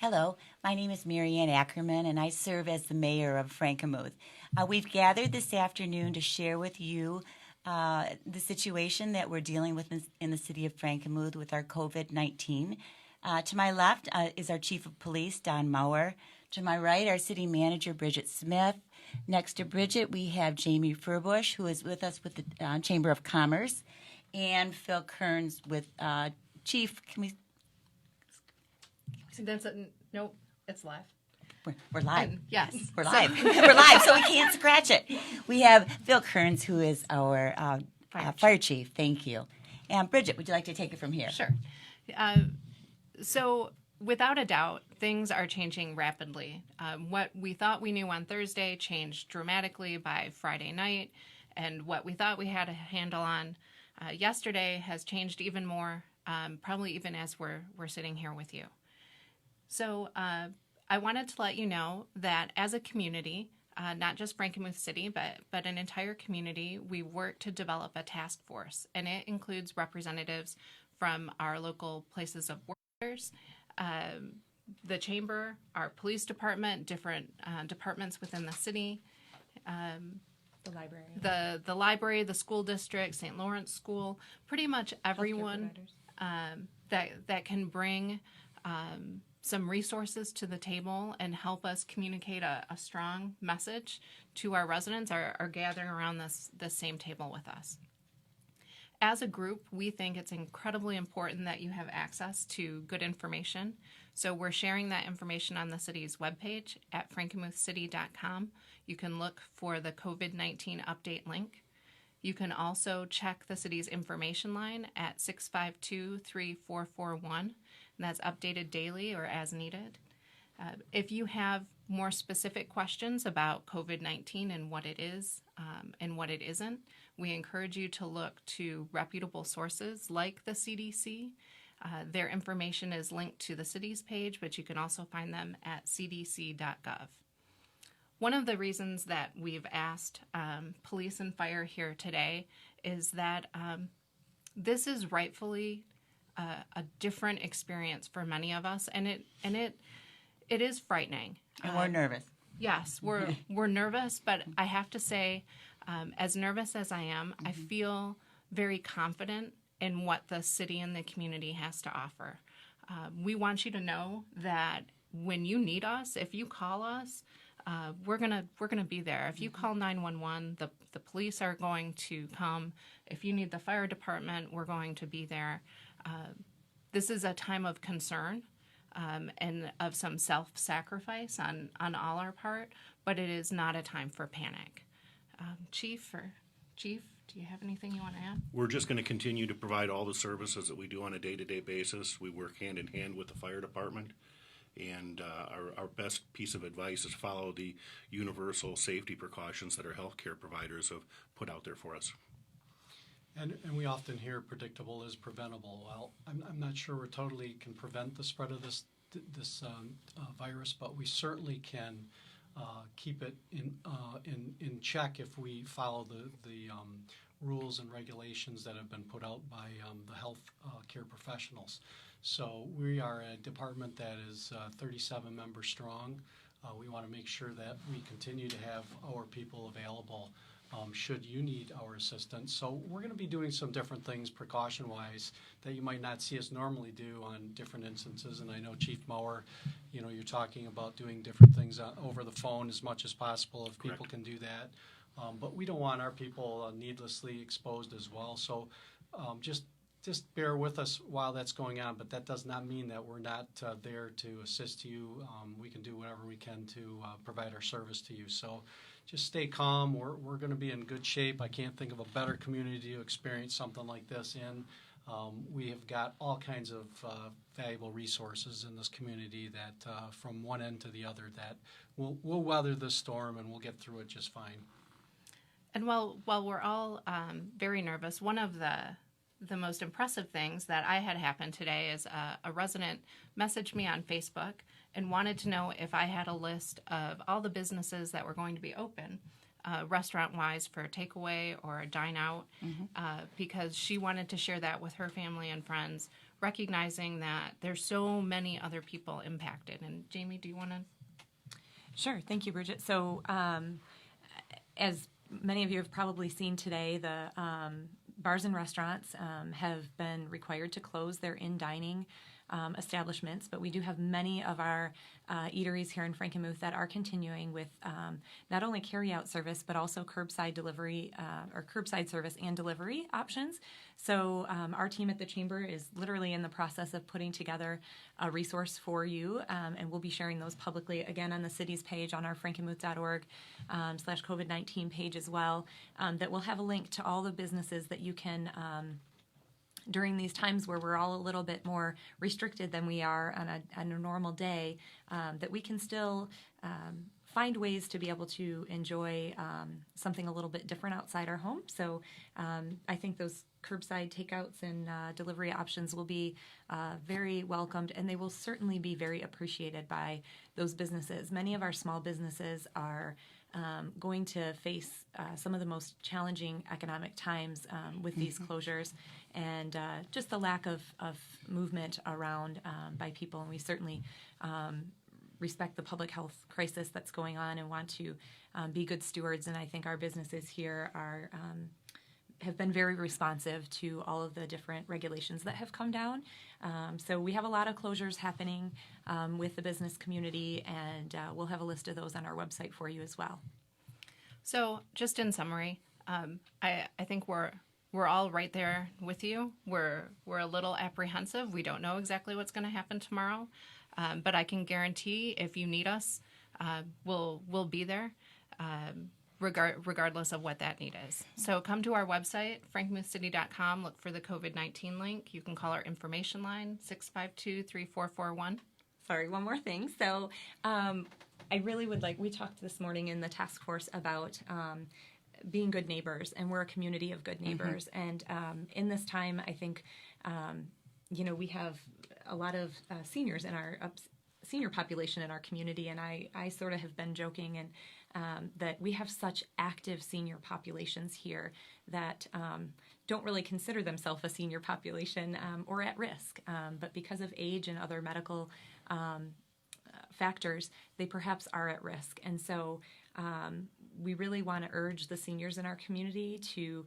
Hello, my name is Marianne Ackerman, and I serve as the mayor of Frankenmuth. We've gathered this afternoon to share with you the situation that we're dealing with in the city of Frankenmuth with our COVID-19. To my left is our chief of police, Don Mauer. To my right, our city manager, Bridget Smith. Next to Bridget, we have Jamie Furbush, who is with us with the Chamber of Commerce, and Phil Kearns with Chief. Can we? That's nope, it's live. We're live. Yes. We're live. We're live, so we can't scratch it. We have Phil Kearns, who is our fire chief. Thank you. And Bridget, would you like to take it from here? Sure. So, without a doubt, things are changing rapidly. What we thought we knew on Thursday changed dramatically by Friday night, and what we thought we had a handle on yesterday has changed even more, probably even as we're sitting here with you. So I wanted to let you know that as a community, not just Frankenmuth City, but an entire community, we work to develop a task force, and it includes representatives from our local places of work, the chamber, our police department, different departments within the city, The library. the library, the school district, St. Lawrence School, pretty much everyone that can bring some resources to the table and help us communicate a strong message to our residents are gathering around this same table with us. As a group, we think it's incredibly important that you have access to good information. So we're sharing that information on the city's webpage at frankenmuthcity.com. You can look for the COVID-19 update link. You can also check the city's information line at 652-3441, and that's updated daily or as needed. If you have more specific questions about COVID-19 and what it is and what it isn't, we encourage you to look to reputable sources like the CDC. Their information is linked to the city's page, but you can also find them at cdc.gov. One of the reasons that we've asked police and fire here today is that this is rightfully a different experience for many of us, and it is frightening. And we're nervous. Yes, we're nervous, but I have to say, as nervous as I am, I feel very confident in what the city and the community has to offer. We want you to know that when you need us, if you call us, we're gonna be there. If you call 911, the police are going to come. If you need the fire department, we're going to be there. This is a time of concern and of some self-sacrifice on all our part, but it is not a time for panic. Chief, do you have anything you want to add? We're just going to continue to provide all the services that we do on a day-to-day basis. We work hand in hand with the fire department. And our best piece of advice is follow the universal safety precautions that our healthcare providers have put out there for us. And we often hear predictable is preventable. Well, I'm not sure we totally can prevent the spread of this virus, but we certainly can keep it in check if we follow the rules and regulations that have been put out by the health care professionals. So we are a department that is 37 members strong. We want to make sure that we continue to have our people available should you need our assistance. So we're going to be doing some different things precaution-wise that you might not see us normally do on different instances. And I know Chief Mauer, you're talking about doing different things over the phone as much as possible if people can do that. But we don't want our people needlessly exposed as well. So just bear with us while that's going on, but that does not mean that we're not there to assist you. We can do whatever we can to provide our service to you. So just stay calm. We're going to be in good shape. I can't think of a better community to experience something like this in. We have got all kinds of valuable resources in this community that from one end to the other that we'll weather this storm and we'll get through it just fine. And while we're all very nervous, one of the most impressive things that I had happen today is a resident messaged me on Facebook and wanted to know if I had a list of all the businesses that were going to be open, restaurant-wise, for takeaway or dine out, because she wanted to share that with her family and friends recognizing that there's so many other people impacted. And Jamie, do you want to? Sure. Thank you, Bridget. So, as many of you have probably seen today, the bars and restaurants have been required to close their in-dining establishments, but we do have many of our eateries here in Frankenmuth that are continuing with not only carry-out service, but also curbside delivery or curbside service and delivery options. So our team at the Chamber is literally in the process of putting together a resource for you, and we'll be sharing those publicly again on the city's page on our frankenmuth.org /COVID-19 page as well, that will have a link to all the businesses that you can during these times where we're all a little bit more restricted than we are on a normal day, that we can still find ways to be able to enjoy something a little bit different outside our home. So I think those curbside takeouts and delivery options will be very welcomed, and they will certainly be very appreciated by those businesses. Many of our small businesses are going to face some of the most challenging economic times with these closures and just the lack of movement around by people. And we certainly respect the public health crisis that's going on and want to be good stewards. And I think our businesses here are have been very responsive to all of the different regulations that have come down. So we have a lot of closures happening with the business community, and we'll have a list of those on our website for you as well. So just in summary, I think we're all right there with you. We're a little apprehensive. We don't know exactly what's going to happen tomorrow, but I can guarantee if you need us, we'll be there. Regardless of what that need is. So come to our website, frankenmuthcity.com, look for the COVID-19 link. You can call our information line, 652-3441. Sorry, one more thing. So I really would like, we talked this morning in the task force about being good neighbors, and we're a community of good neighbors. And in this time, I think, we have a lot of seniors in our senior population in our community, and I sort of have been joking and that we have such active senior populations here that don't really consider themselves a senior population or at risk, but because of age and other medical factors, they perhaps are at risk. And so we really want to urge the seniors in our community to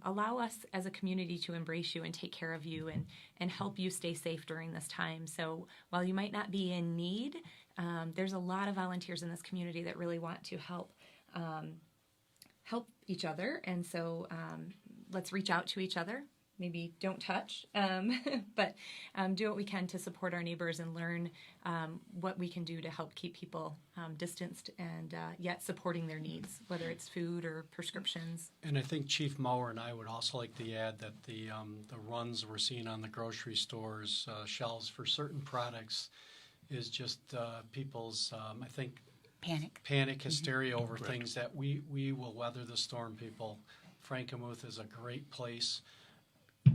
allow us as a community to embrace you and take care of you and help you stay safe during this time. So while you might not be in need, there's a lot of volunteers in this community that really want to help each other. And so let's reach out to each other. Maybe don't touch, but do what we can to support our neighbors and learn what we can do to help keep people distanced and yet supporting their needs, whether it's food or prescriptions. And I think Chief Mauer and I would also like to add that the runs we're seeing on the grocery stores shelves for certain products is just people's, I think, panic, hysteria over things that we will weather the storm, people. Frankenmuth is a great place.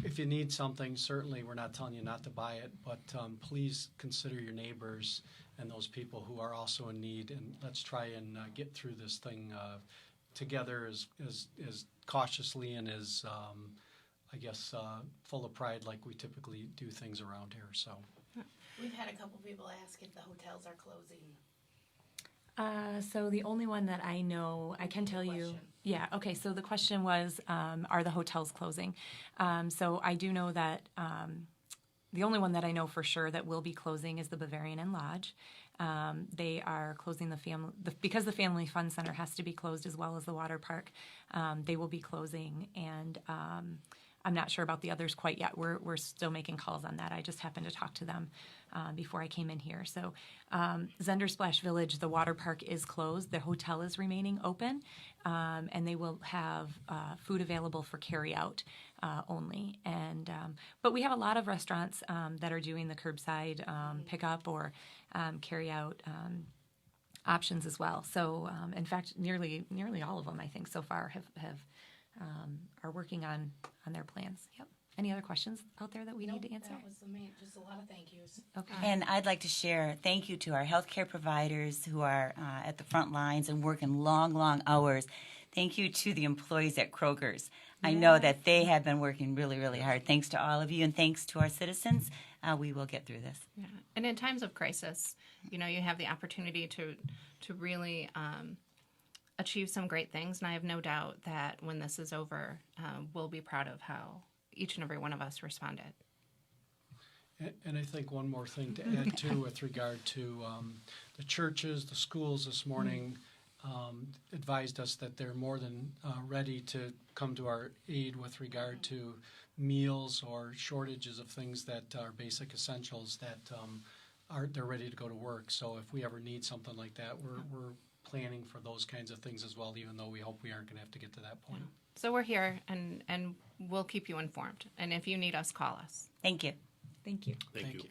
If you need something, certainly we're not telling you not to buy it, but please consider your neighbors and those people who are also in need, and let's try and get through this thing together as cautiously and as, full of pride like we typically do things around here. So we've had a couple people ask if the hotels are closing. So the only one that I know, I can tell you. Yeah, okay, so the question was, are the hotels closing? So I do know that the only one that I know for sure that will be closing is the Bavarian Inn Lodge. They are closing because the Family Fun Center has to be closed as well as the water park. They will be closing, and I'm not sure about the others quite yet. We're still making calls on that. I just happened to talk to them before I came in here. So Zender Splash Village, the water park is closed. The hotel is remaining open, and they will have food available for carry-out only. And but we have a lot of restaurants that are doing the curbside pickup or carry-out options as well. So in fact, nearly all of them, I think, so far have are working on their plans. Yep. Any other questions out there that we need to answer? That was the main, just a lot of thank yous. Okay. And I'd like to share thank you to our healthcare providers who are at the front lines and working long, long hours. Thank you to the employees at Kroger's. I know that they have been working really, really hard. Thanks to all of you, and thanks to our citizens. We will get through this. Yeah. And in times of crisis, you have the opportunity to really achieve some great things. And I have no doubt that when this is over, we'll be proud of how each and every one of us responded. And I think one more thing to add too, with regard to the churches, the schools this morning advised us that they're more than ready to come to our aid with regard to meals or shortages of things that are basic essentials that they're ready to go to work. So if we ever need something like that, we're planning for those kinds of things as well, even though we hope we aren't going to have to get to that point. So we're here, and we'll keep you informed. And if you need us, call us. Thank you. Thank you. Thank you. you.